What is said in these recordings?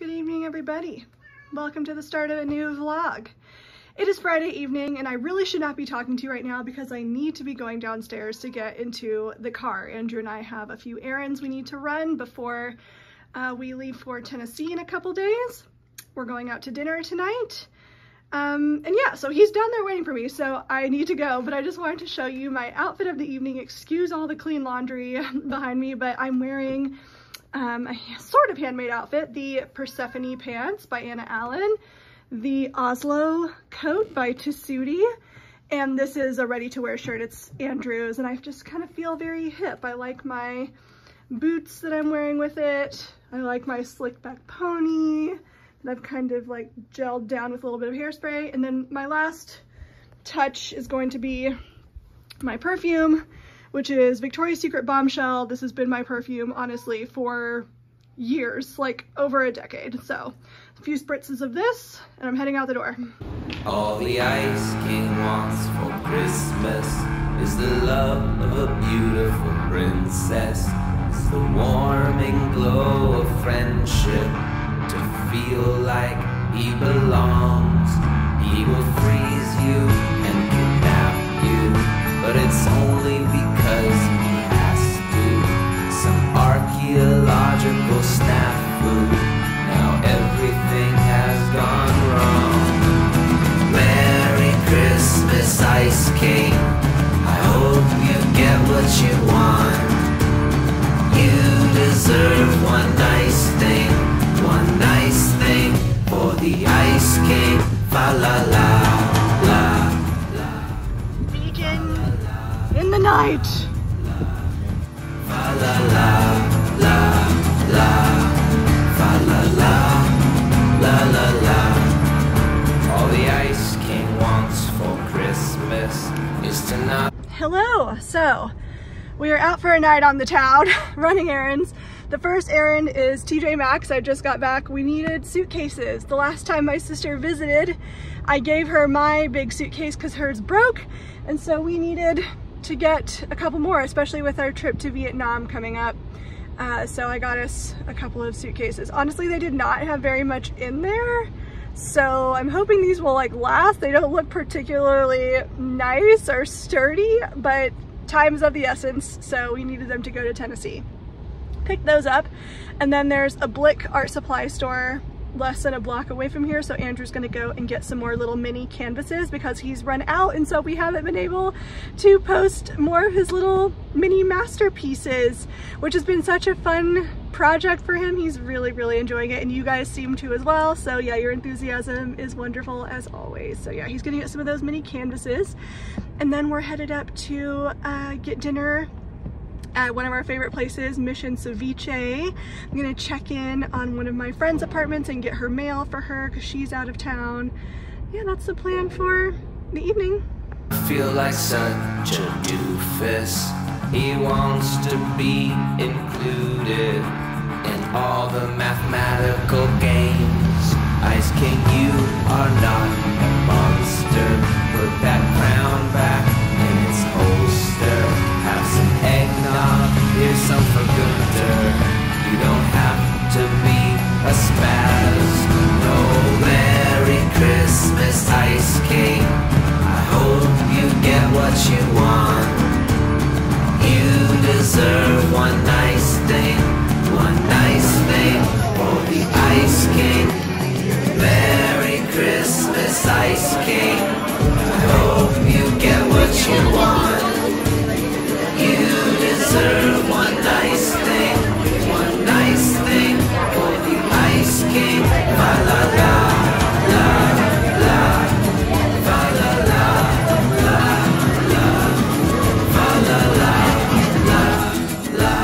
Good evening, everybody. Welcome to the start of a new vlog. It is Friday evening and I really should not be talking to you right now because I need to be going downstairs to get into the car. Andrew and I have a few errands we need to run before we leave for Tennessee in a couple days. We're going out to dinner tonight. And yeah, so he's down there waiting for me, so I need to go, but I just wanted to show you my outfit of the evening. Excuse all the clean laundry behind me, but I'm wearing a sort of handmade outfit, the Persephone pants by Anna Allen, the Oslo coat by Tessuti, and this is a ready-to-wear shirt. It's Andrew's, and I just kind of feel very hip. I like my boots that I'm wearing with it. I like my slick back pony that I've kind of like gelled down with a little bit of hairspray. And then my last touch is going to be my perfume, which is Victoria's Secret Bombshell. This has been my perfume, honestly, for years, like over a decade. So a few spritzes of this, and I'm heading out the door. All the Ice King wants for Christmas is the love of a beautiful princess. It's the warming glow of friendship, to feel like he belongs. He will freeze you and kidnap you, but it's only because he has to. Some archaeological snafu. Now everything has gone wrong. Merry Christmas, Ice King. I hope you get what you want. You deserve one nice thing, one nice thing for the Ice King. Fa la la la la. Beacon in the night. Fa la la la la. Fa la la la la la. All the Ice King wants for Christmas is to not. Hello. So we are out for a night on the town running errands. The first errand is TJ Maxx. I just got back. We needed suitcases. The last time my sister visited, I gave her my big suitcase because hers broke, and so we needed to get a couple more, especially with our trip to Vietnam coming up. So I got us a couple of suitcases. Honestly, they did not have very much in there, so I'm hoping these will like last. They don't look particularly nice or sturdy, but time is of the essence, so we needed them to go to Tennessee. Picked those up, and then there's a Blick art supply store less than a block away from here, so Andrew's gonna go and get some more little mini canvases because he's run out, and so we haven't been able to post more of his little mini masterpieces, which has been such a fun project for him. He's really enjoying it, and you guys seem to as well. So yeah, your enthusiasm is wonderful as always. So yeah, he's gonna get some of those mini canvases, and then we're headed up to get dinner at one of our favorite places, Mission Ceviche. I'm gonna check in on one of my friend's apartments and get her mail for her because she's out of town. Yeah, that's the plan for the evening. I feel like such a doofus. He wants to be included in all the mathematical games. Ice King, you are not a monster. Put that crown back in its holster. Have some eggnog, here's some for Gunther. You don't have to be a spaz. No, Merry Christmas, Ice King. I hope you get what you want. You deserve one nice thing, one nice thing for the Ice King. Merry Christmas, Ice King. I hope you get what you want. You deserve one nice thing, one nice thing for the Ice King. Fa la la la la. Fa la la la la. Fa la la la la.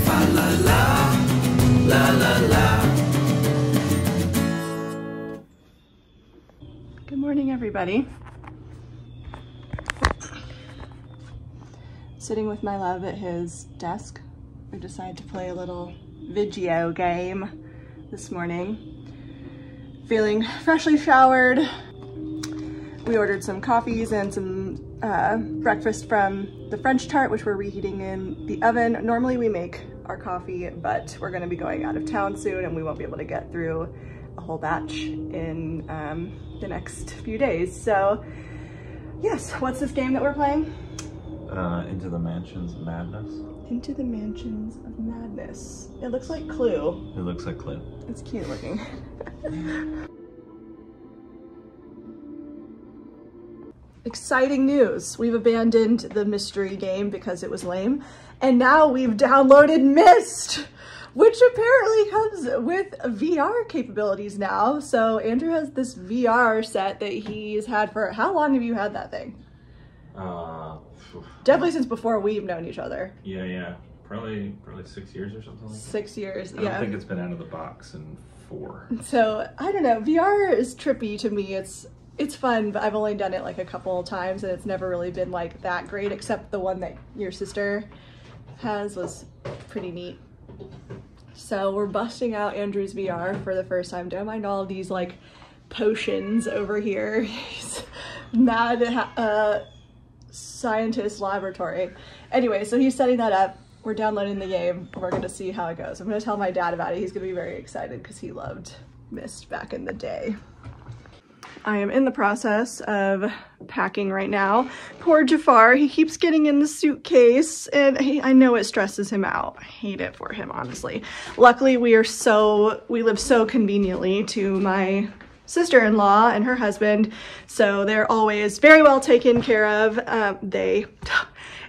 Fa la la la la. Good morning, everybody. Sitting with my love at his desk. We decided to play a little video game this morning. Feeling freshly showered. We ordered some coffees and some breakfast from the French tart, which we're reheating in the oven. Normally we make our coffee, but we're gonna be going out of town soon and we won't be able to get through a whole batch in the next few days. So yes, what's this game that we're playing? Into the Mansions of Madness. Into the Mansions of Madness. It looks like Clue. It looks like Clue. It's cute looking. Exciting news. We've abandoned the mystery game because it was lame. And now we've downloaded Myst, which apparently comes with VR capabilities now. So Andrew has this VR set that he's had for, how long have you had that thing? Definitely since before we've known each other. Yeah. Probably 6 years or something like that. 6 years, I don't think it's been out of the box in 4. So I don't know, VR is trippy to me. It's fun, but I've only done it like a couple of times and it's never really been like that great, except the one that your sister has was pretty neat. So we're busting out Andrew's VR for the first time. Don't mind all of these like potions over here. He's mad scientist laboratory. Anyway, so he's setting that up. We're downloading the game. We're gonna see how it goes. I'm gonna tell my dad about it. He's gonna be very excited because he loved Myst back in the day. I am in the process of packing right now. Poor Jafar, he keeps getting in the suitcase and I know it stresses him out. I hate it for him, honestly. Luckily, we live so conveniently to my sister-in-law and her husband, so they're always very well taken care of.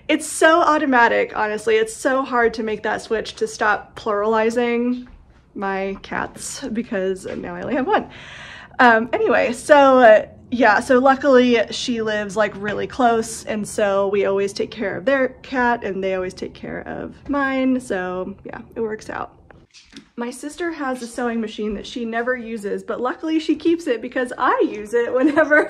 It's so automatic, honestly. It's so hard to make that switch to stop pluralizing my cats because now I only have one. Anyway, so yeah, so luckily she lives like really close and so we always take care of their cat and they always take care of mine. So yeah, it works out. My sister has a sewing machine that she never uses, but luckily she keeps it because I use it whenever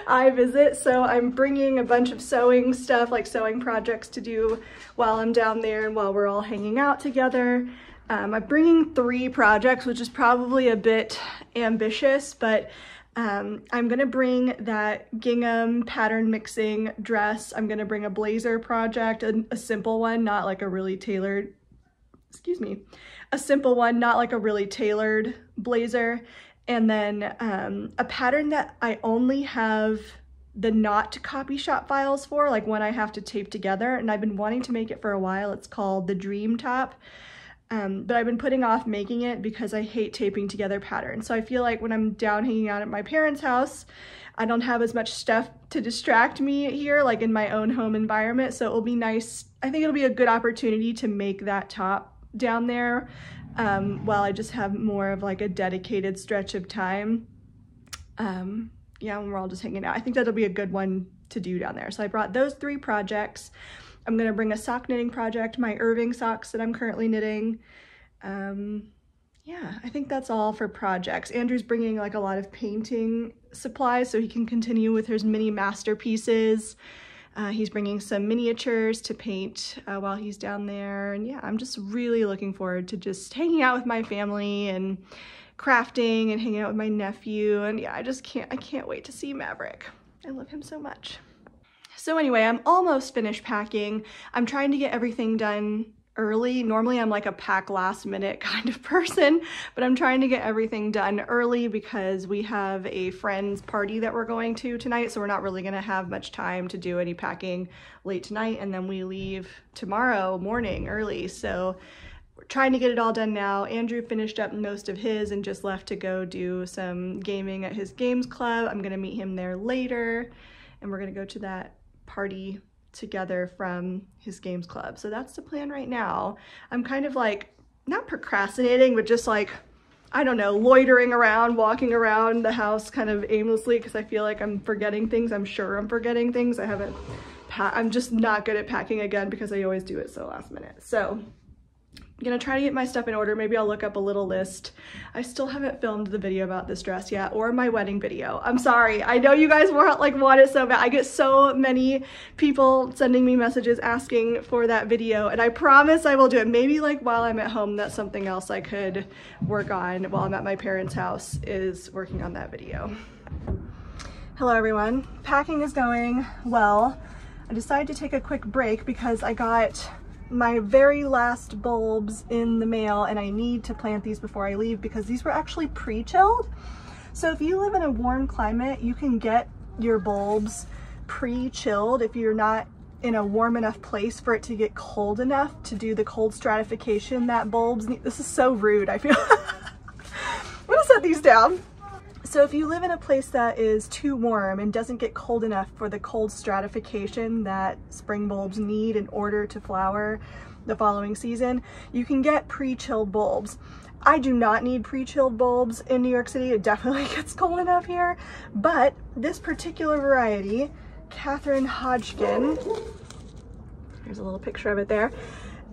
I visit. So I'm bringing a bunch of sewing stuff, like sewing projects to do while I'm down there and while we're all hanging out together. I'm bringing 3 projects, which is probably a bit ambitious, but I'm gonna bring that gingham pattern mixing dress. I'm gonna bring a blazer project, a simple one, not like a really tailored, a simple one, not like a really tailored blazer. And then a pattern that I only have the not copy shop files for, like when I have to tape together, and I've been wanting to make it for a while. It's called the Dream Top. But I've been putting off making it because I hate taping together patterns. So I feel like when I'm down hanging out at my parents' house, I don't have as much stuff to distract me here, like in my own home environment. So it'll be nice. I think it'll be a good opportunity to make that top down there while I just have more of like a dedicated stretch of time. Yeah, when we're all just hanging out. I think that'll be a good one to do down there. So I brought those 3 projects. I'm gonna bring a sock knitting project, my Irving socks that I'm currently knitting. Yeah, I think that's all for projects. Andrew's bringing like a lot of painting supplies so he can continue with his mini masterpieces. He's bringing some miniatures to paint while he's down there. And yeah, I'm just really looking forward to just hanging out with my family and crafting and hanging out with my nephew. And yeah, I can't wait to see Maverick. I love him so much. So anyway, I'm almost finished packing. I'm trying to get everything done early. Normally I'm like a pack last minute kind of person, but I'm trying to get everything done early because we have a friend's party that we're going to tonight, so we're not really gonna have much time to do any packing late tonight, and then we leave tomorrow morning early. So we're trying to get it all done now. Andrew finished up most of his and just left to go do some gaming at his games club. I'm gonna meet him there later, and we're gonna go to that party together from his games club. So that's the plan right now. I'm kind of like, not procrastinating, but just like, I don't know, loitering around, walking around the house kind of aimlessly because I feel like I'm forgetting things. I'm sure I'm forgetting things. I'm just not good at packing again because I always do it so last minute. So I'm gonna try to get my stuff in order. Maybe I'll look up a little list. I still haven't filmed the video about this dress yet, or my wedding video. I'm sorry. I know you guys want it so bad. I get so many people sending me messages asking for that video, and I promise I will do it. Maybe like while I'm at home, that's something else I could work on while I'm at my parents' house, is working on that video. Hello everyone. Packing is going well. I decided to take a quick break because I got my very last bulbs in the mail, and I need to plant these before I leave because these were actually pre-chilled. So if you live in a warm climate, you can get your bulbs pre-chilled if you're not in a warm enough place for it to get cold enough to do the cold stratification that bulbs need. This is so rude, I feel. I'm gonna set these down. So if you live in a place that is too warm and doesn't get cold enough for the cold stratification that spring bulbs need in order to flower the following season, you can get pre-chilled bulbs. I do not need pre-chilled bulbs in New York City. It definitely gets cold enough here, but this particular variety, Catherine Hodgkin, here's a little picture of it there.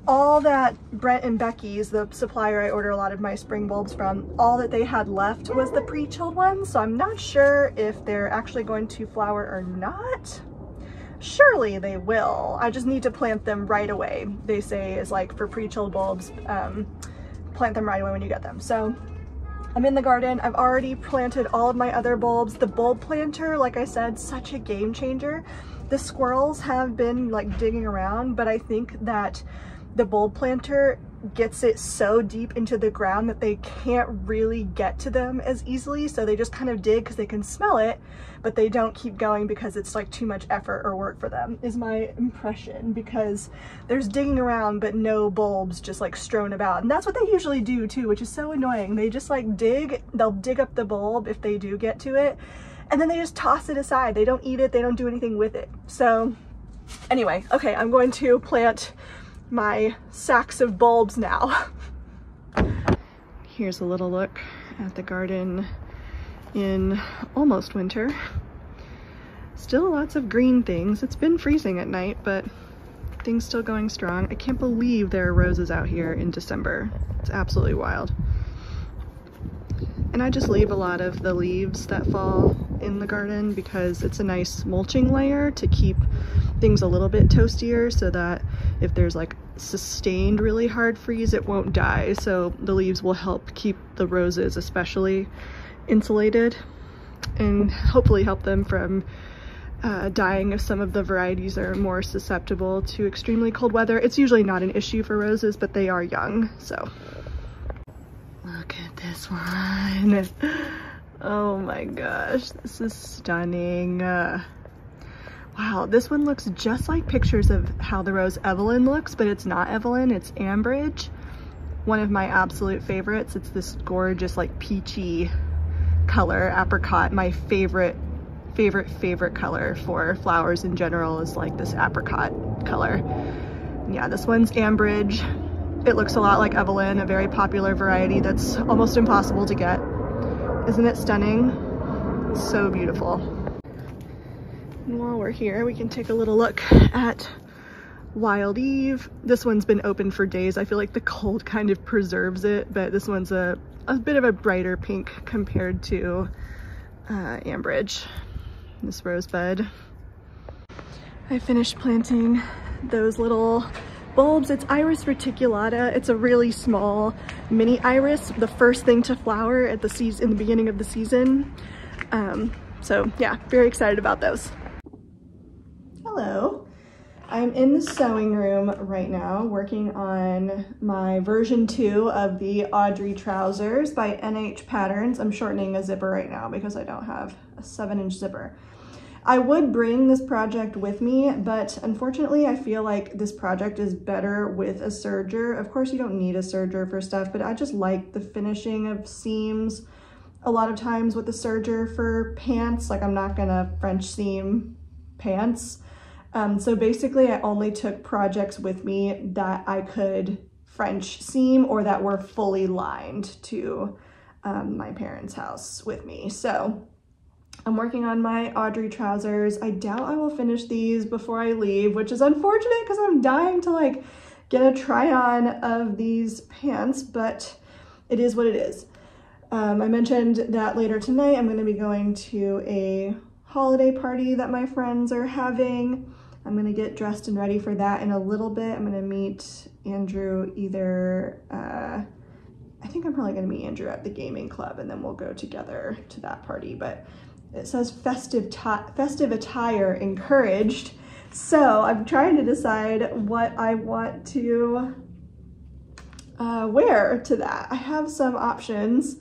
All that Brent and Becky's, the supplier I order a lot of my spring bulbs from, all that they had left was the pre-chilled ones. So I'm not sure if they're actually going to flower or not. Surely they will. I just need to plant them right away. They say is like for pre-chilled bulbs, plant them right away when you get them. So I'm in the garden. I've already planted all of my other bulbs. The bulb planter, like I said, such a game changer. The squirrels have been like digging around, but I think that the bulb planter gets it so deep into the ground that they can't really get to them as easily. So they just kind of dig because they can smell it, but they don't keep going because it's like too much effort or work for them, is my impression, because there's digging around but no bulbs just like strewn about. And that's what they usually do too, which is so annoying. They just like dig, they'll dig up the bulb if they do get to it, and then they just toss it aside. They don't eat it, they don't do anything with it. So anyway, okay, I'm going to plant my sacks of bulbs now. Here's a little look at the garden in almost winter. Still lots of green things. It's been freezing at night, but things still going strong. I can't believe there are roses out here in December. It's absolutely wild. And I just leave a lot of the leaves that fall in the garden because it's a nice mulching layer to keep things a little bit toastier, so that if there's like sustained really hard freeze, it won't die. So the leaves will help keep the roses especially insulated and hopefully help them from dying if some of the varieties are more susceptible to extremely cold weather. It's usually not an issue for roses, but they are young, so. Look at this one. Oh my gosh, this is stunning. Wow, this one looks just like pictures of how the rose Evelyn looks, but it's not Evelyn, it's Ambridge. One of my absolute favorites. It's this gorgeous like peachy color, apricot. My favorite color for flowers in general is like this apricot color. Yeah, this one's Ambridge. It looks a lot like Evelyn, a very popular variety that's almost impossible to get. Isn't it stunning? So beautiful. And while we're here, we can take a little look at Wild Eve. This one's been open for days. I feel like the cold kind of preserves it, but this one's a bit of a brighter pink compared to Ambridge, this rosebud. I finished planting those little bulbs. It's Iris reticulata. It's a really small mini iris, the first thing to flower at the in the beginning of the season. So yeah, very excited about those. Hello. I'm in the sewing room right now working on my version 2 of the Audrey trousers by NH Patterns. I'm shortening a zipper right now because I don't have a 7-inch zipper. I would bring this project with me, but unfortunately I feel like this project is better with a serger. Of course you don't need a serger for stuff, but I just like the finishing of seams a lot of times with the serger for pants. Like I'm not gonna French seam pants. So basically I only took projects with me that I could French seam or that were fully lined to my parents' house with me. So I'm working on my Audrey trousers. I doubt I will finish these before I leave, which is unfortunate because I'm dying to like get a try on of these pants, but it is what it is. I mentioned that later tonight I'm going to be going to a holiday party that my friends are having. I'm going to get dressed and ready for that in a little bit. I'm going to meet Andrew either, I think I'm probably going to meet Andrew at the gaming club and then we'll go together to that party. But it says festive attire encouraged. So I'm trying to decide what I want to wear to that. I have some options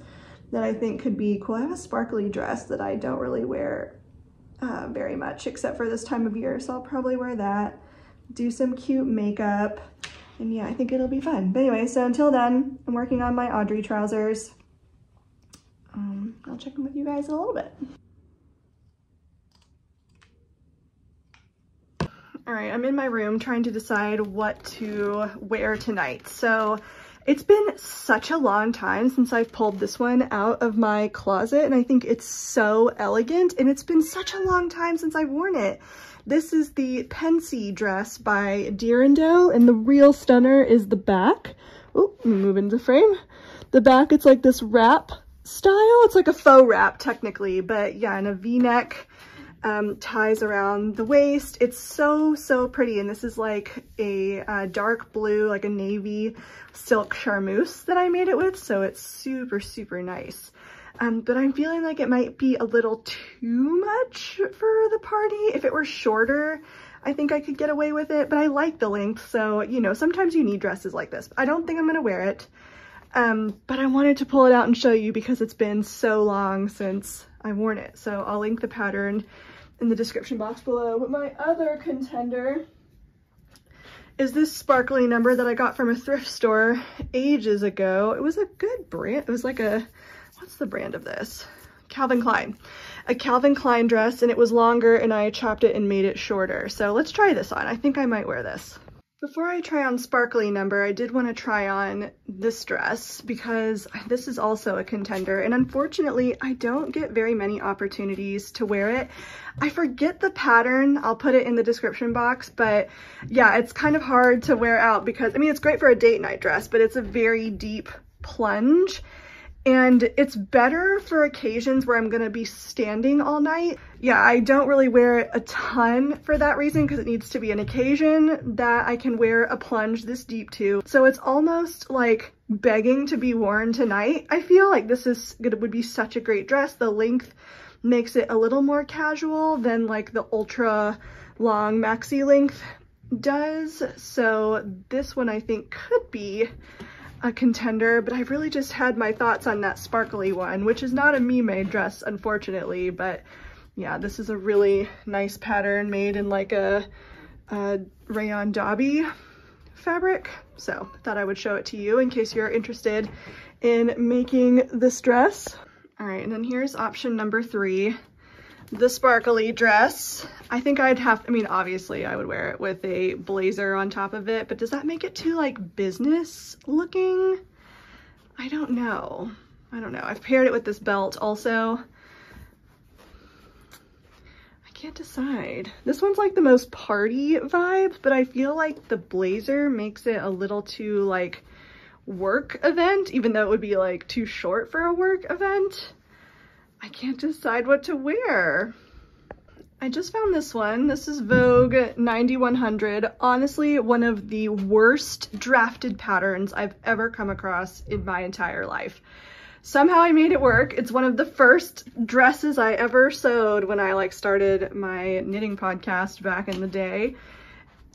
that I think could be cool. I have a sparkly dress that I don't really wear very much except for this time of year, so I'll probably wear that, do some cute makeup, and yeah, I think it'll be fun. But anyway, so until then, I'm working on my Audrey trousers. I'll check in with you guys in a little bit. All right, I'm in my room trying to decide what to wear tonight. So it's been such a long time since I've pulled this one out of my closet, and I think it's so elegant, and it's been such a long time since I've worn it. This is the Pensy dress by Deer&Do, and the real stunner is the back. Oh, let me move into frame. The back, it's like this wrap style. It's like a faux wrap technically, but yeah, and a V-neck. Ties around the waist. It's so, so pretty. And this is like a dark blue, like a navy silk charmeuse that I made it with. So it's super, super nice. But I'm feeling like it might be a little too much for the party. If it were shorter, I think I could get away with it, but I like the length. So, you know, sometimes you need dresses like this. I don't think I'm going to wear it. But I wanted to pull it out and show you because it's been so long since I've worn it. So I'll link the pattern in the description box below. But my other contender is this sparkly number that I got from a thrift store ages ago. It was a good brand. It was like a, what's the brand of this? Calvin Klein. A Calvin Klein dress, and it was longer, and I chopped it and made it shorter. So let's try this on. I think I might wear this. Before I try on sparkly number, I did want to try on this dress because this is also a contender, and unfortunately I don't get very many opportunities to wear it. I forget the pattern. I'll put it in the description box, but yeah, it's kind of hard to wear out because, I mean, it's great for a date night dress, but it's a very deep plunge. And it's better for occasions where I'm gonna be standing all night. Yeah, I don't really wear it a ton for that reason because it needs to be an occasion that I can wear a plunge this deep to. So it's almost like begging to be worn tonight. I feel like this would be such a great dress. The length makes it a little more casual than like the ultra long maxi length does. So this one I think could be a contender, but I've really just had my thoughts on that sparkly one, which is not a me-made dress, unfortunately, but yeah, this is a really nice pattern made in like a rayon dobby fabric. So I thought I would show it to you in case you're interested in making this dress. All right, and then here's option number 3. The sparkly dress. I think I'd have, I mean, obviously I would wear it with a blazer on top of it, but does that make it too like business looking? I don't know. I've paired it with this belt also. I can't decide. This one's like the most party vibe, but I feel like the blazer makes it a little too like work event, even though it would be like too short for a work event. I can't decide what to wear. I just found this one. This is Vogue 9100. Honestly, one of the worst drafted patterns I've ever come across in my entire life. Somehow I made it work. It's one of the first dresses I ever sewed when I like started my knitting podcast back in the day.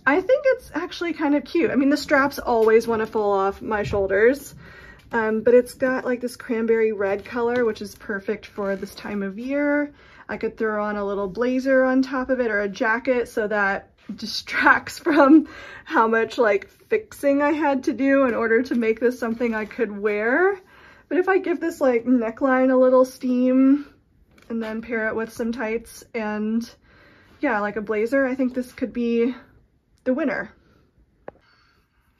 I think it's actually kind of cute. I mean, the straps always want to fall off my shoulders. But it's got like this cranberry red color, which is perfect for this time of year. I could throw on a little blazer on top of it or a jacket so that distracts from how much like fixing I had to do in order to make this something I could wear. But if I give this like neckline a little steam and then pair it with some tights and yeah, like a blazer, I think this could be the winner.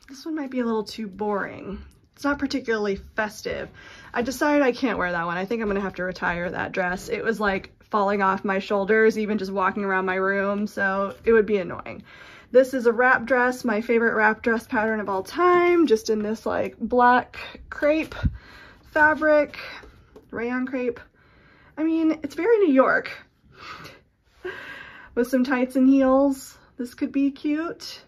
This one might be a little too boring. It's not particularly festive. I decided I can't wear that one. I think I'm gonna have to retire that dress. It was like falling off my shoulders, even just walking around my room, so it would be annoying. This is a wrap dress, my favorite wrap dress pattern of all time, just in this like black crepe fabric, rayon crepe. I mean, it's very New York. With some tights and heels, this could be cute.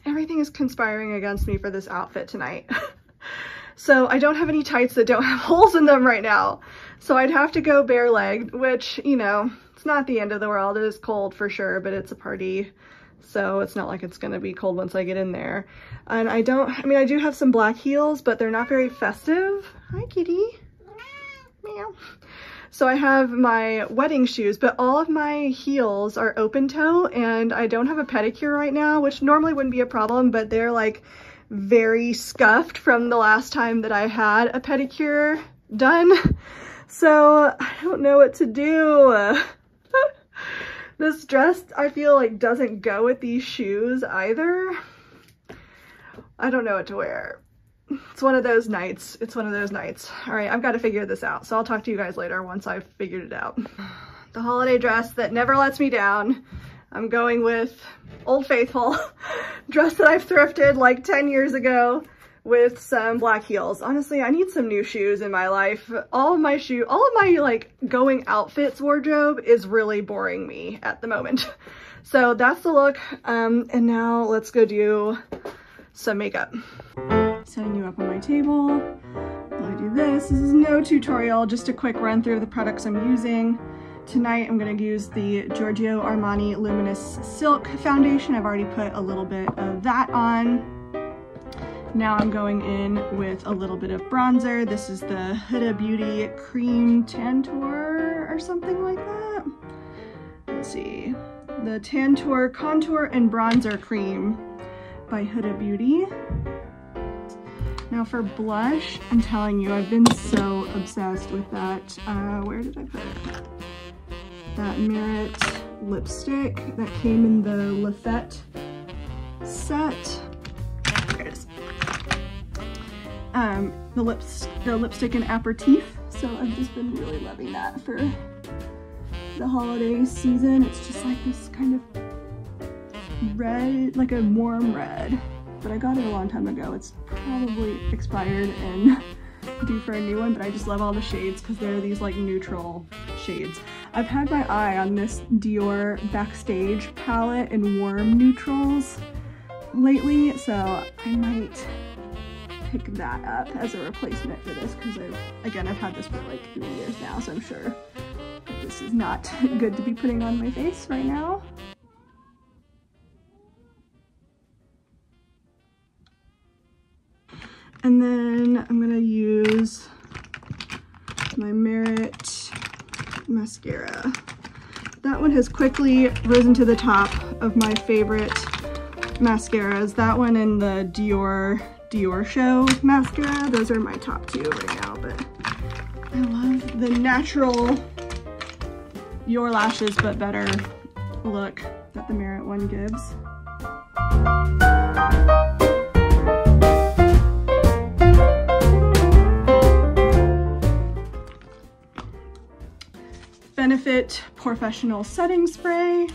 Everything is conspiring against me for this outfit tonight. So I don't have any tights that don't have holes in them right now. So I'd have to go bare-legged, which, you know, it's not the end of the world. It is cold for sure, but it's a party. So it's not like it's gonna be cold once I get in there. And I do have some black heels, but they're not very festive. Hi, kitty. Meow. So I have my wedding shoes, but all of my heels are open toe, and I don't have a pedicure right now, which normally wouldn't be a problem, but they're like very scuffed from the last time that I had a pedicure done. So I don't know what to do. This dress, I feel like, doesn't go with these shoes either. I don't know what to wear. It's one of those nights. It's one of those nights. All right, I've got to figure this out. So I'll talk to you guys later once I've figured it out. The holiday dress that never lets me down. I'm going with Old Faithful dress that I've thrifted like 10 years ago with some black heels. Honestly, I need some new shoes in my life. All of my like going outfits wardrobe is really boring me at the moment. So that's the look. And now let's go do some makeup. Setting you up on my table. While I do this is no tutorial, just a quick run through of the products I'm using. Tonight I'm going to use the Giorgio Armani Luminous Silk Foundation. I've already put a little bit of that on. Now I'm going in with a little bit of bronzer. This is the Huda Beauty Cream Tantour or something like that. Let's see. The Tantour Contour and Bronzer Cream by Huda Beauty. Now for blush, I'm telling you, I've been so obsessed with that. Where did I put it? That Merit lipstick that came in the Lafette set. There it is. The lipstick in Aperitif. So I've just been really loving that for the holiday season. It's just like this kind of red, like a warm red. But I got it a long time ago. It's probably expired and due for a new one, but I just love all the shades because they're these like neutral shades. I've had my eye on this Dior Backstage palette in warm neutrals lately, so I might pick that up as a replacement for this because I've had this for like 3 years now, so I'm sure that this is not good to be putting on my face right now. And then I'm gonna use my Merit mascara. That one has quickly risen to the top of my favorite mascaras. That one and the Dior Show mascara. Those are my top two right now, but I love the natural Your Lashes but better look that the Merit one gives. Benefit Professional Setting Spray.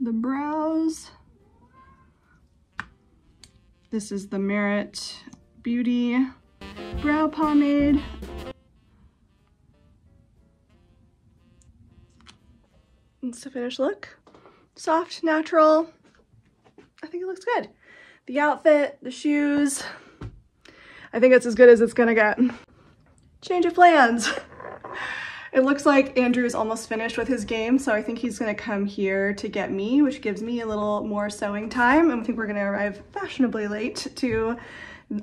The brows. This is the Merit Beauty Brow Pomade. It's the finished look. Soft, natural. I think it looks good. The outfit, the shoes, I think it's as good as it's gonna get. Change of plans. It looks like Andrew's almost finished with his game, so I think he's gonna come here to get me, which gives me a little more sewing time, and I think we're gonna arrive fashionably late to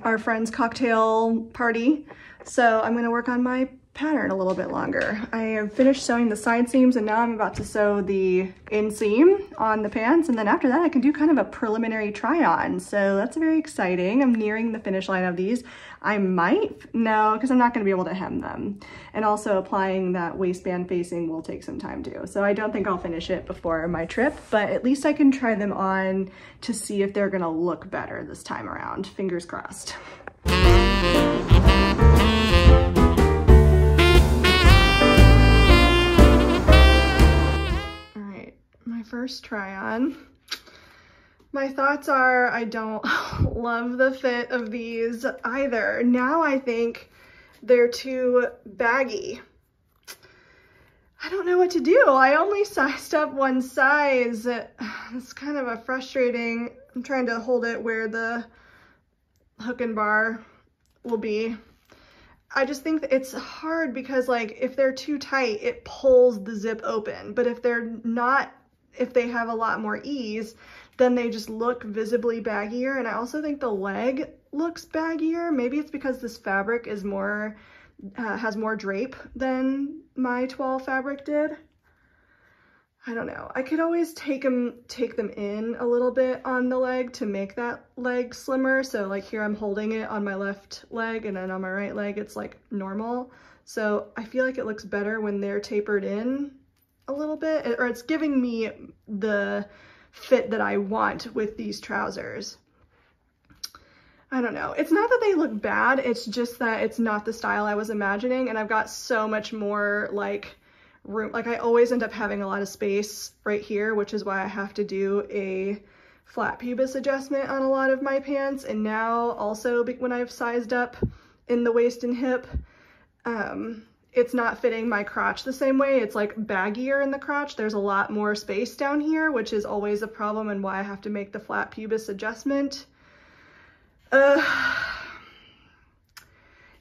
our friend's cocktail party. So I'm gonna work on my pattern a little bit longer. I have finished sewing the side seams and now I'm about to sew the inseam on the pants, and then after that I can do kind of a preliminary try on. So that's very exciting. I'm nearing the finish line of these. I might, no, because I'm not going to be able to hem them. And also applying that waistband facing will take some time too. So I don't think I'll finish it before my trip, but at least I can try them on to see if they're going to look better this time around. Fingers crossed. My first try on. My thoughts are I don't love the fit of these either. Now I think they're too baggy. I don't know what to do. I only sized up one size. It's kind of a frustrating. I'm trying to hold it where the hook and bar will be. I just think that it's hard because like if they're too tight, it pulls the zip open. But if they're not, if they have a lot more ease, then they just look visibly baggier. And I also think the leg looks baggier. Maybe it's because this fabric is more, has more drape than my 12 fabric did. I don't know. I could always take them in a little bit on the leg to make that leg slimmer. So like here I'm holding it on my left leg and then on my right leg it's like normal. So I feel like it looks better when they're tapered in a little bit, or it's giving me the fit that I want with these trousers. I don't know. It's not that they look bad, it's just that it's not the style I was imagining, and I've got so much more like room. Like I always end up having a lot of space right here, which is why I have to do a flat pubis adjustment on a lot of my pants. And now also when I've sized up in the waist and hip, it's not fitting my crotch the same way. It's like baggier in the crotch. There's a lot more space down here, which is always a problem and why I have to make the flat pubis adjustment.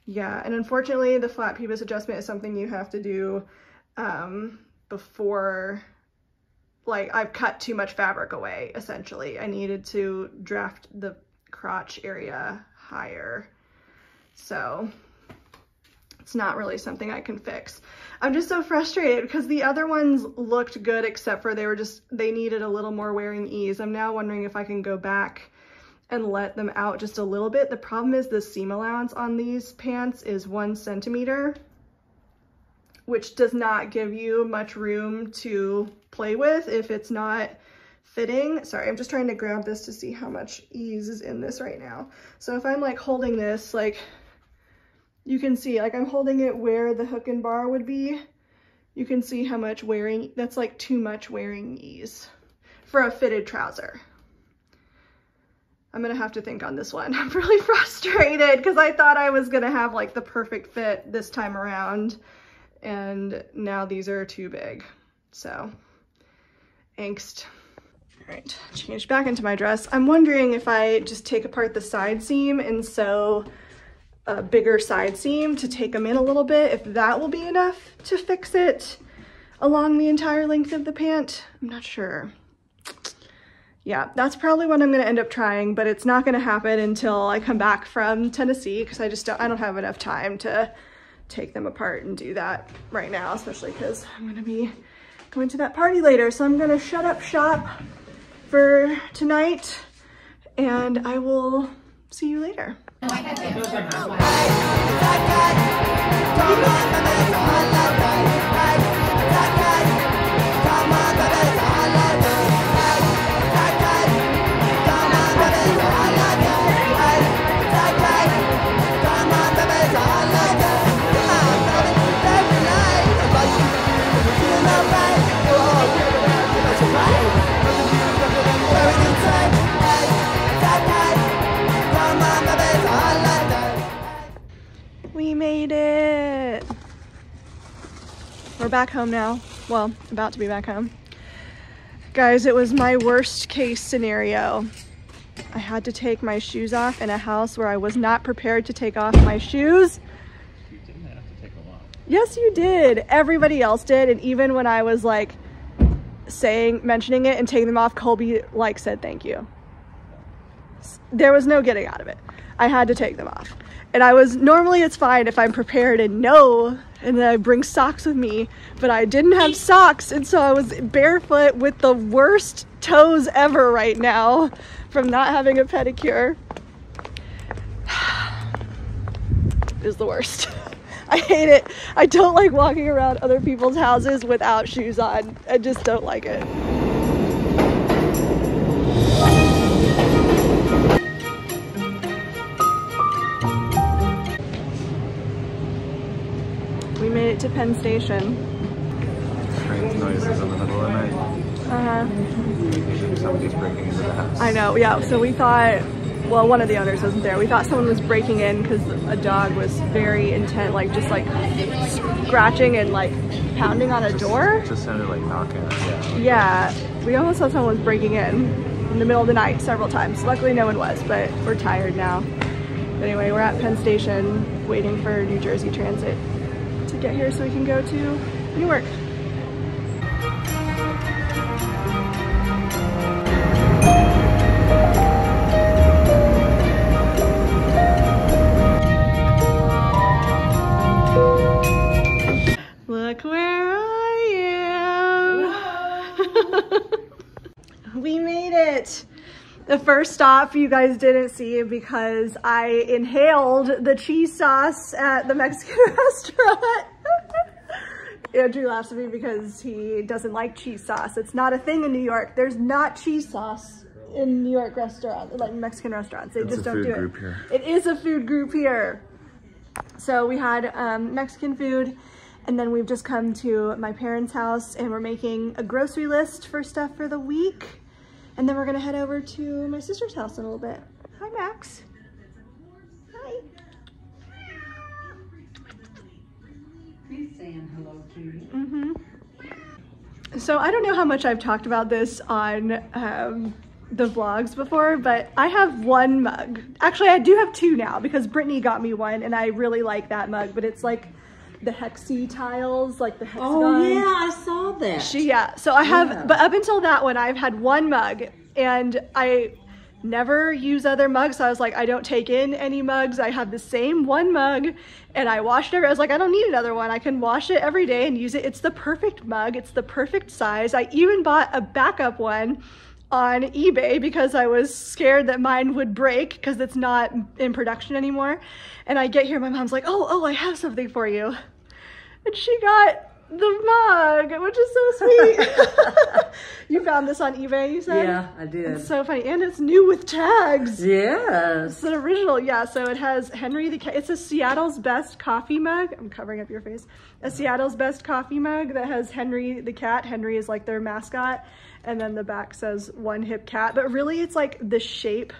Yeah, and unfortunately the flat pubis adjustment is something you have to do before, like, I've cut too much fabric away, essentially. I needed to draft the crotch area higher. So it's not really something I can fix. I'm just so frustrated because the other ones looked good except for they needed a little more wearing ease. I'm now wondering if I can go back and let them out just a little bit. The problem is the seam allowance on these pants is 1 centimeter, which does not give you much room to play with if it's not fitting. Sorry, I'm just trying to grab this to see how much ease is in this right now. So if I'm like holding this, like you can see, like I'm holding it where the hook and bar would be. You can see how much wearing, that's like too much wearing ease for a fitted trouser. I'm gonna have to think on this one. I'm really frustrated because I thought I was gonna have like the perfect fit this time around, and now these are too big. So, angst. All right, change back into my dress. I'm wondering if I just take apart the side seam and sew a bigger side seam to take them in a little bit, if that will be enough to fix it along the entire length of the pant. I'm not sure. Yeah, that's probably what I'm gonna end up trying, but it's not gonna happen until I come back from Tennessee because I don't have enough time to take them apart and do that right now, especially because I'm gonna be going to that party later. So I'm gonna shut up shop for tonight and I will see you later. We made it. We're back home now. Well, about to be back home. Guys, it was my worst case scenario. I had to take my shoes off in a house where I was not prepared to take off my shoes. You didn't have to take them off. Yes, you did. Everybody else did. And even when I was like mentioning it and taking them off, Colby like said thank you. There was no getting out of it. I had to take them off. And normally it's fine if I'm prepared and know, and then I bring socks with me, but I didn't have socks, and so I was barefoot with the worst toes ever right now from not having a pedicure. It was the worst. I hate it. I don't like walking around other people's houses without shoes on. I just don't like it. We made it to Penn Station. Strange noises in the middle of the night. Somebody's breaking into the house. I know, yeah. So we thought, well, one of the owners wasn't there. We thought someone was breaking in because a dog was very intent, like just like scratching and like pounding on a door. It just sounded like knocking. Yeah, we almost thought someone was breaking in the middle of the night several times. Luckily no one was, but we're tired now. But anyway, we're at Penn Station waiting for New Jersey Transit to get here so we can go to Newark. Look where I am. We made it. The first stop you guys didn't see because I inhaled the cheese sauce at the Mexican restaurant. Andrew laughs at me because he doesn't like cheese sauce. It's not a thing in New York. There's not cheese sauce in New York restaurants, like Mexican restaurants. They just don't do it. It is a food group here. So we had Mexican food, and then we've just come to my parents' house and we're making a grocery list for stuff for the week. And then we're gonna head over to my sister's house in a little bit. Hi, Max. Hi. He's saying hello to you. Mm-hmm. So I don't know how much I've talked about this on the vlogs before, but I have one mug. Actually, I do have two now because Brittany got me one and I really like that mug, but it's like the hexy tiles, like the hexagon. Oh yeah, I saw that. So I have, but up until that one, I've had one mug and I never use other mugs. So I was like, I don't take in any mugs. I have the same one mug and I washed it. I was like, I don't need another one. I can wash it every day and use it. It's the perfect mug. It's the perfect size. I even bought a backup one on eBay because I was scared that mine would break because it's not in production anymore. And I get here, my mom's like, oh, I have something for you. And she got the mug, which is so sweet. You found this on eBay, you said? Yeah, I did. It's so funny. And it's new with tags. Yes. It's an original, yeah. So it has Henry the Cat. It's a Seattle's Best coffee mug. I'm covering up your face. A Seattle's Best coffee mug that has Henry the cat. Henry is like their mascot. And then the back says One Hip Cat. But really it's like the shape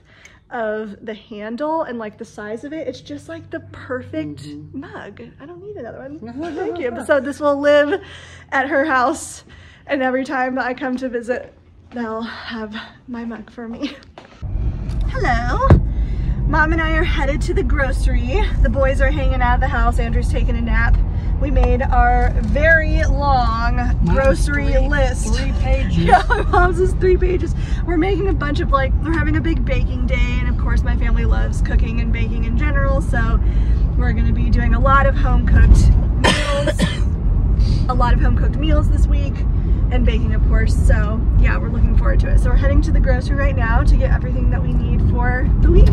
of the handle and like the size of it. It's just like the perfect mug. I don't need another one. Thank you. So this will live at her house. And every time I come to visit, they'll have my mug for me. Hello. Mom and I are headed to the grocery. The boys are hanging out of the house. Andrew's taking a nap. We made our very long grocery list. 3 pages. Yeah, my mom's is 3 pages. We're making a bunch of we're having a big baking day, and of course my family loves cooking and baking in general, so we're gonna be doing a lot of home-cooked meals. A lot of home-cooked meals this week, and baking of course, so yeah, we're looking forward to it. So we're heading to the grocery right now to get everything that we need for the week.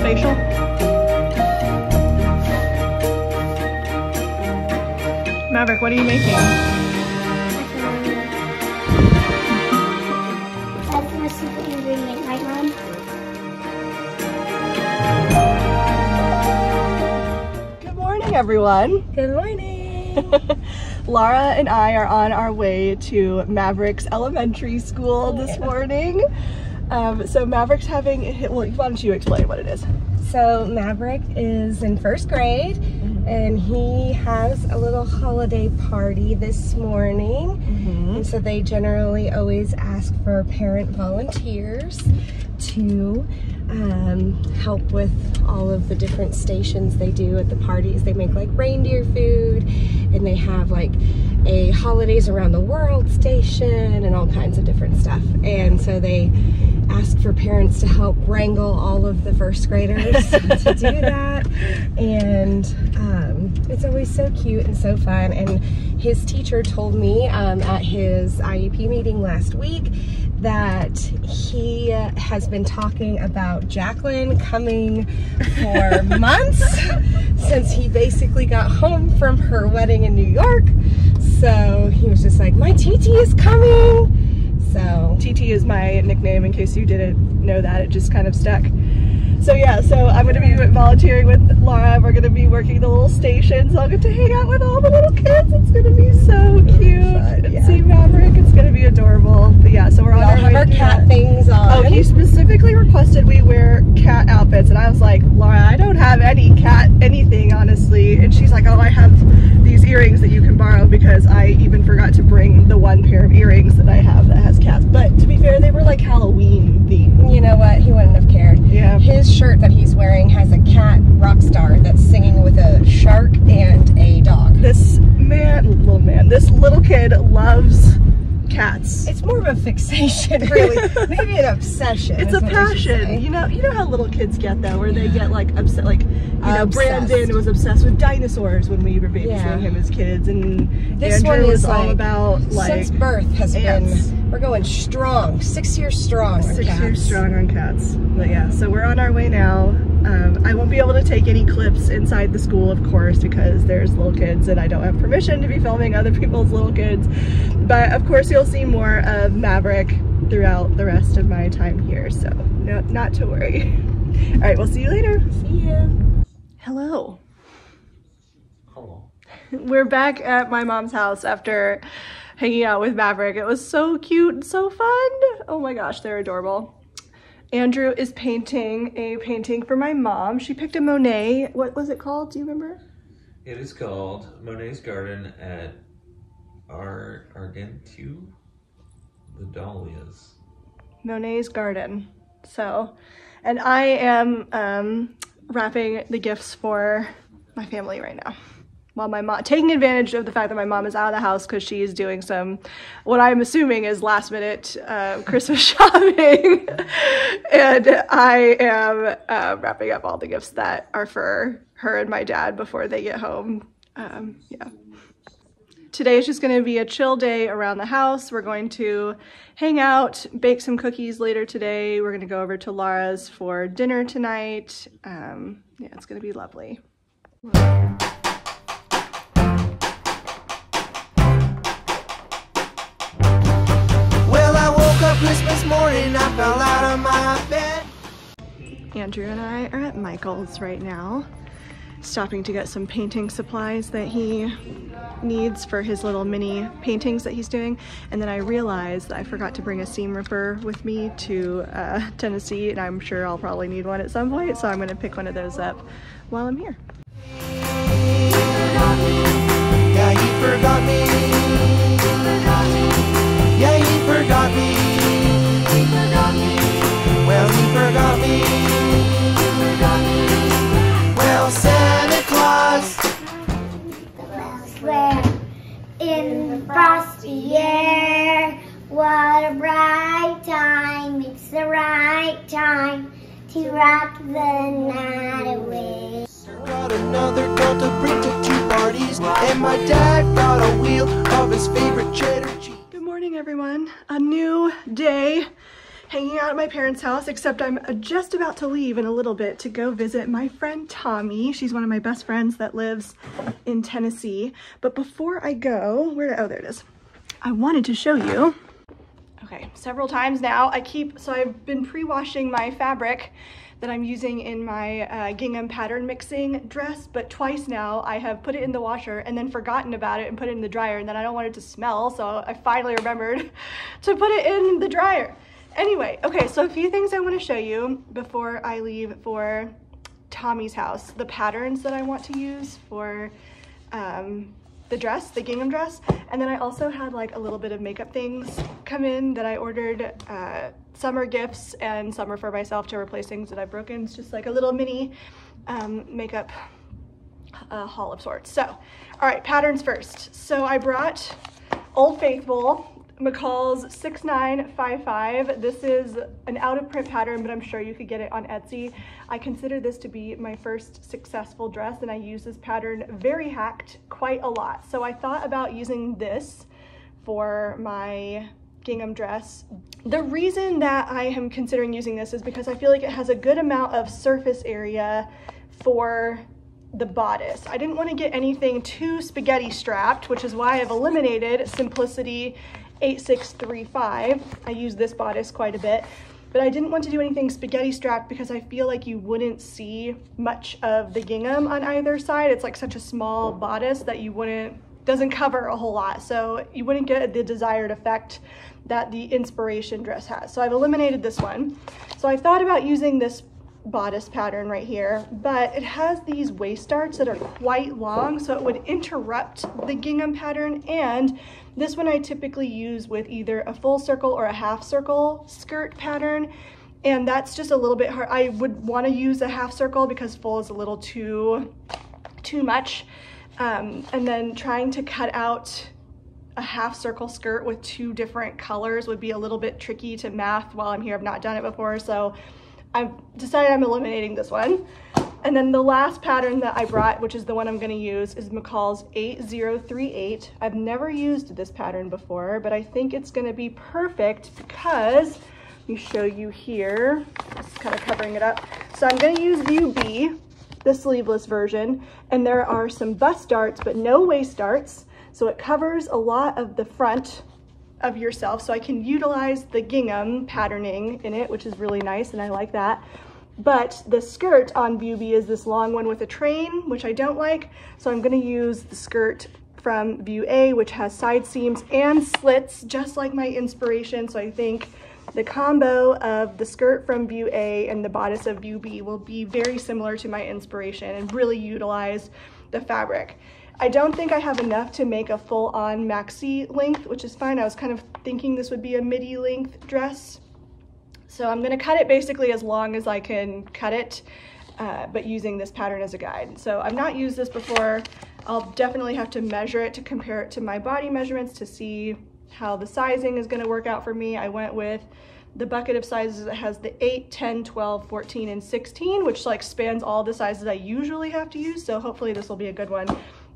Facial. Maverick, what are you making? That's my secret ingredient, right, Mom? Good morning, everyone. Good morning. Laura and I are on our way to Maverick's elementary school this morning. So Maverick's having, well, why don't you explain what it is? So Maverick is in 1st grade and he has a little holiday party this morning. And so they generally always ask for parent volunteers to help with all of the different stations they do at the parties. They make like reindeer food, and they have like a holidays around the world station and all kinds of different stuff. And so they ask for parents to help wrangle all of the 1st graders to do that. And it's always so cute and so fun. And his teacher told me at his IEP meeting last week that he has been talking about Jaclyn coming for months since he basically got home from her wedding in New York. So he was just like, my TT is coming. So TT is my nickname, in case you didn't know that. It just kind of stuck. So yeah, so I'm gonna be volunteering with Laura. We're gonna be working the little stations. I'll get to hang out with all the little kids. It's gonna be so cute. And see Maverick. It's gonna be adorable. But yeah, so we're on our way. Our cat things on. Oh, he specifically requested we wear cat outfits, and I was like, Laura, I don't have any cat anything, honestly. And she's like, oh, I have these earrings that you can borrow, because I even forgot to bring the one pair of earrings that I have that has cats. But to be fair, they were like Halloween themed. You know what? He wouldn't have cared. Yeah. His shirt that he's wearing has a cat rock star that's singing with a shark and a dog. This little kid loves cats. It's more of a fixation, really. Maybe an obsession. It's a passion. You know how little kids get though, where they get like upset. Like, you know, Brandon was obsessed with dinosaurs when we were babysitting him as kids, and this Andrew one is was all about like since birth has ants. been. We're going strong. 6 years strong. 6 years strong on cats. But yeah, so we're on our way now. I won't be able to take any clips inside the school, of course, because there's little kids and I don't have permission to be filming other people's little kids. But of course you'll see more of Maverick throughout the rest of my time here, so no, not to worry. All right, we'll see you later. See ya. Hello. Hello. We're back at my mom's house after hanging out with Maverick. It was so cute and so fun. Oh my gosh, they're adorable. Andrew is painting a painting for my mom. She picked a Monet. What was it called? Do you remember? It is called Monet's Garden at Argentu, the Dahlias. Monet's Garden. So, and I am wrapping the gifts for my family right now. While my mom, taking advantage of the fact that my mom is out of the house because she is doing some, what I'm assuming is last minute Christmas shopping. And I am wrapping up all the gifts that are for her and my dad before they get home. Yeah. Today is just gonna be a chill day around the house. We're going to hang out, bake some cookies later today. We're gonna go over to Laura's for dinner tonight. Yeah, it's gonna be lovely. Christmas morning, I fell out of my bed. Andrew and I are at McCalls right now, stopping to get some painting supplies that he needs for his little mini paintings that he's doing. And then I realized that I forgot to bring a seam ripper with me to Tennessee, and I'm sure I'll probably need one at some point, so I'm going to pick one of those up while I'm here. Yeah, he forgot me. Yeah, he forgot me. Well, he forgot me. Well, Santa Claus. The bells were in the frosty air. What a bright time. It's the right time to rock the night away. Got another girl to bring to 2 parties, and my dad got a wheel of his favorite cheddar cheese. Good morning, everyone. A new day hanging out at my parents' house, except I'm just about to leave in a little bit to go visit my friend Tommy. She's one of my best friends that lives in Tennessee. But before I go, oh, there it is. I wanted to show you. Okay, several times now, so I've been pre-washing my fabric that I'm using in my gingham pattern mixing dress, but twice now I have put it in the washer and then forgotten about it and put it in the dryer, and then I don't want it to smell, so I finally remembered to put it in the dryer. Anyway, okay, so a few things I want to show you before I leave for Tommy's house. The patterns that I want to use for the dress, the gingham dress, and then I also had like a little bit of makeup things come in that I ordered. Some are gifts and some are for myself to replace things that I've broken. It's just like a little mini makeup haul of sorts. So, all right, patterns first. So I brought Old Faithful, McCalls 6955. This is an out of print pattern, but I'm sure you could get it on Etsy. I consider this to be my first successful dress, and I use this pattern very hacked quite a lot. So I thought about using this for my gingham dress. The reason that I am considering using this is because I feel like it has a good amount of surface area for the bodice. I didn't want to get anything too spaghetti strapped, which is why I've eliminated Simplicity 8635. I use this bodice quite a bit, but I didn't want to do anything spaghetti strapped because I feel like you wouldn't see much of the gingham on either side. It's like such a small bodice that doesn't cover a whole lot, so you wouldn't get the desired effect that the inspiration dress has. So I've eliminated this one. So I thought about using this bodice pattern right here, but it has these waist darts that are quite long, so it would interrupt the gingham pattern. And this one I typically use with either a full circle or a half circle skirt pattern, and that's just a little bit hard. I would want to use a half circle because full is a little too much. And then trying to cut out a half circle skirt with 2 different colors would be a little bit tricky to math while I'm here. I've not done it before, so I've decided I'm eliminating this one. And then the last pattern that I brought, which is the one I'm going to use, is McCalls 8038. I've never used this pattern before, but I think it's going to be perfect because, let me show you here, just kind of covering it up. So I'm going to use View B, the sleeveless version, and there are some bust darts but no waist darts, so it covers a lot of the front of yourself, so I can utilize the gingham patterning in it, which is really nice, and I like that. But the skirt on View B is this long one with a train, which I don't like, so I'm going to use the skirt from View A, which has side seams and slits just like my inspiration. So I think the combo of the skirt from View A and the bodice of View B will be very similar to my inspiration and really utilize the fabric. I don't think I have enough to make a full-on maxi length, which is fine. I was kind of thinking this would be a midi length dress. So I'm gonna cut it basically as long as I can cut it, but using this pattern as a guide. So I've not used this before. I'll definitely have to measure it to compare it to my body measurements to see how the sizing is gonna work out for me. I went with the bucket of sizes that has the 8, 10, 12, 14, and 16, which like spans all the sizes I usually have to use. So hopefully this will be a good one.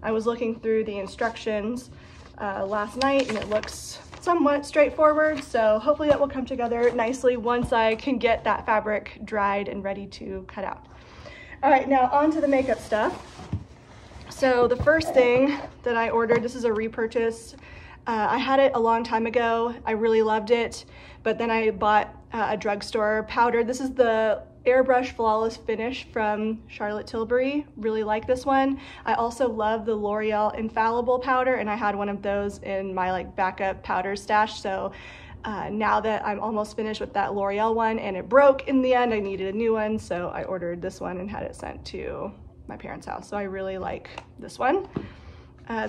I was looking through the instructions last night and it looks somewhat straightforward. So hopefully that will come together nicely once I can get that fabric dried and ready to cut out. All right, now on to the makeup stuff. So the first thing that I ordered, this is a repurchase. I had it a long time ago. I really loved it, but then I bought a drugstore powder. This is the Airbrush Flawless Finish from Charlotte Tilbury. Really like this one. I also love the L'Oreal Infallible powder, and I had one of those in my like backup powder stash. So now that I'm almost finished with that L'Oreal one and it broke in the end, I needed a new one. So I ordered this one and had it sent to my parents' house. So I really like this one.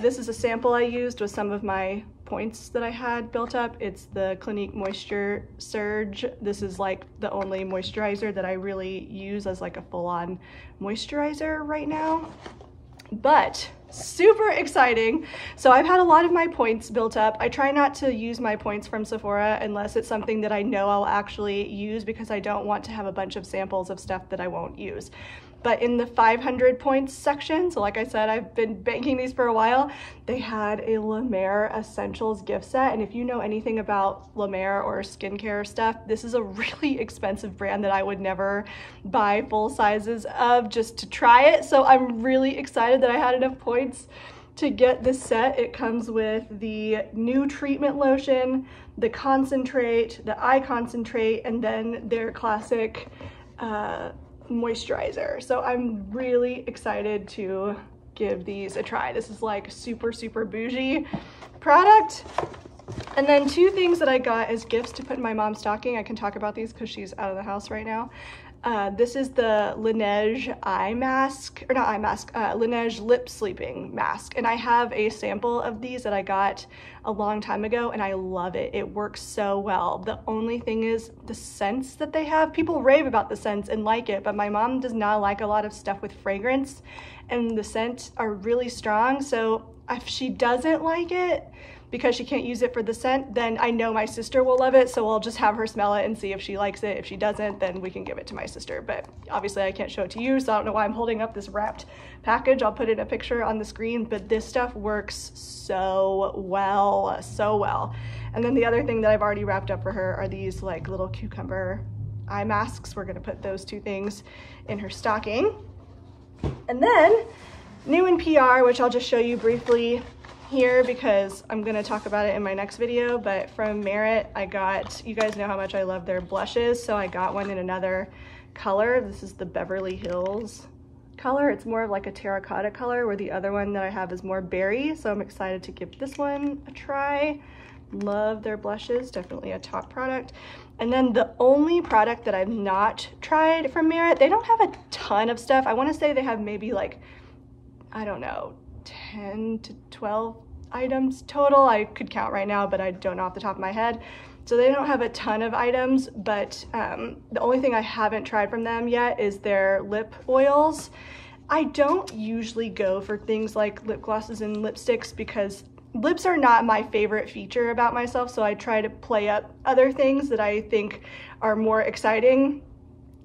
This is a sample I used with some of my points that I had built up. It's the Clinique Moisture Surge. This is like the only moisturizer that I really use as like a full-on moisturizer right now. But super exciting. So I've had a lot of my points built up. I try not to use my points from Sephora unless it's something that I know I'll actually use because I don't want to have a bunch of samples of stuff that I won't use. But in the 500 points section, so like I said, I've been banking these for a while, they had a La Mer Essentials gift set. And if you know anything about La Mer or skincare stuff, this is a really expensive brand that I would never buy full sizes of just to try it. So I'm really excited that I had enough points to get this set. It comes with the new treatment lotion, the concentrate, the eye concentrate, and then their classic moisturizer. So I'm really excited to give these a try. This is like super bougie product. And then 2 things that I got as gifts to put in my mom's stocking. I can talk about these because she's out of the house right now. This is the Laneige eye mask, or not eye mask, Laneige lip sleeping mask. And I have a sample of these that I got a long time ago and I love it. It works so well. The only thing is the scents that they have. People rave about the scents and like it, but my mom does not like a lot of stuff with fragrance and the scents are really strong. So if she doesn't like it, because she can't use it for the scent, then I know my sister will love it, so I'll just have her smell it and see if she likes it. If she doesn't, then we can give it to my sister. But obviously I can't show it to you, so I don't know why I'm holding up this wrapped package. I'll put in a picture on the screen, but this stuff works so well, so well. And then the other thing that I've already wrapped up for her are these like little cucumber eye masks. We're gonna put those two things in her stocking. And then new in PR, which I'll just show you briefly here because I'm gonna talk about it in my next video, but from Merit, I got, you guys know how much I love their blushes, so I got one in another color. This is the Beverly Hills color. It's more of like a terracotta color, where the other one that I have is more berry, so I'm excited to give this one a try. Love their blushes, definitely a top product. And then the only product that I've not tried from Merit, they don't have a ton of stuff. I wanna say they have maybe like, I don't know, 10 to 12 items total. I could count right now, but I don't know off the top of my head. So they don't have a ton of items, but the only thing I haven't tried from them yet is their lip oils. I don't usually go for things like lip glosses and lipsticks because lips are not my favorite feature about myself, so I try to play up other things that I think are more exciting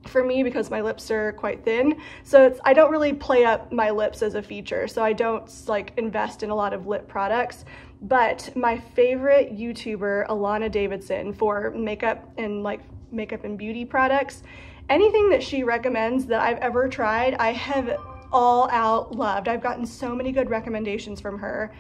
for me because my lips are quite thin. So I don't really play up my lips as a feature, so I don't like invest in a lot of lip products. But my favorite YouTuber, Alana Davidson, for makeup and beauty products, anything that she recommends that I've ever tried, I have all out loved. I've gotten so many good recommendations from her.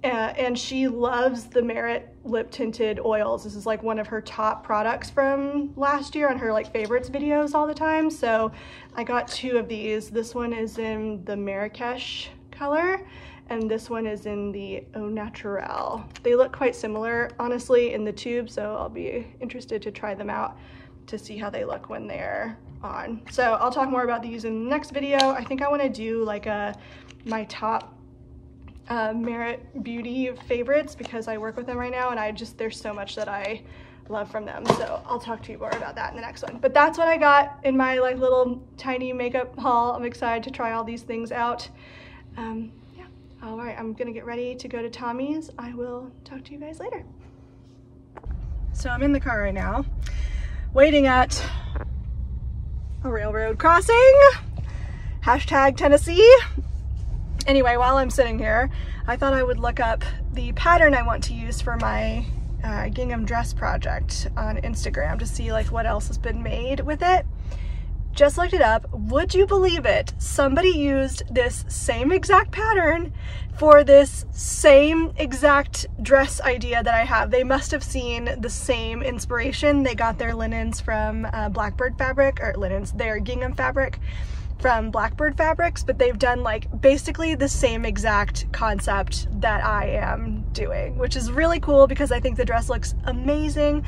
And she loves the Merit lip tinted oils. This is like one of her top products from last year on her like favorites videos all the time. So I got two of these. This one is in the Marrakesh color, and this one is in the Au Naturel. They look quite similar, honestly, in the tube, so I'll be interested to try them out to see how they look when they're on. So I'll talk more about these in the next video. I think I want to do like my top Merit beauty favorites because I work with them right now, and there's so much that I love from them. So I'll talk to you more about that in the next one. But that's what I got in my like little tiny makeup haul. I'm excited to try all these things out. Yeah, all right, I'm gonna get ready to go to Tommy's. I will talk to you guys later. So I'm in the car right now, waiting at a railroad crossing. Hashtag Tennessee. Anyway, while I'm sitting here, I thought I would look up the pattern I want to use for my gingham dress project on Instagram to see like what else has been made with it. Just looked it up. Would you believe it? Somebody used this same exact pattern for this same exact dress idea that I have. They must have seen the same inspiration. They got their linens from Blackbird fabric, or linens, their gingham fabric from Blackbird Fabrics, but they've done like basically the same exact concept that I am doing, which is really cool because I think the dress looks amazing.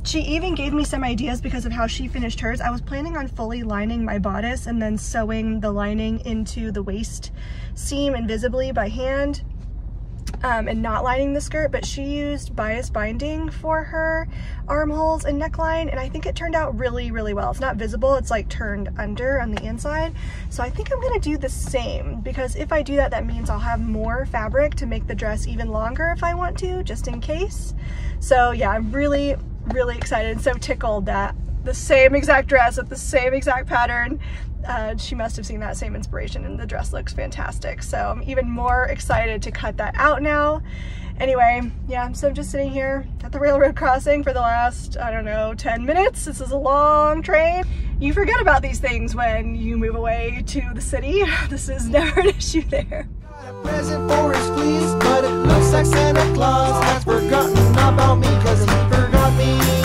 She even gave me some ideas because of how she finished hers. I was planning on fully lining my bodice and then sewing the lining into the waist seam invisibly by hand, and not lining the skirt, but she used bias binding for her armholes and neckline, and I think it turned out really, really well. It's not visible, it's like turned under on the inside. So I think I'm gonna do the same, because if I do that, that means I'll have more fabric to make the dress even longer if I want to, just in case. So yeah, I'm really, really excited and so tickled that the same exact dress with the same exact pattern, she must have seen that same inspiration, and the dress looks fantastic. So I'm even more excited to cut that out now. Anyway, yeah, so I'm just sitting here at the railroad crossing for the last, I don't know, 10 minutes. This is a long train. You forget about these things when you move away to the city. This is never an issue there. Got a present for his fleece, but it looks like Santa Claus has forgotten about me, 'cause he forgot me.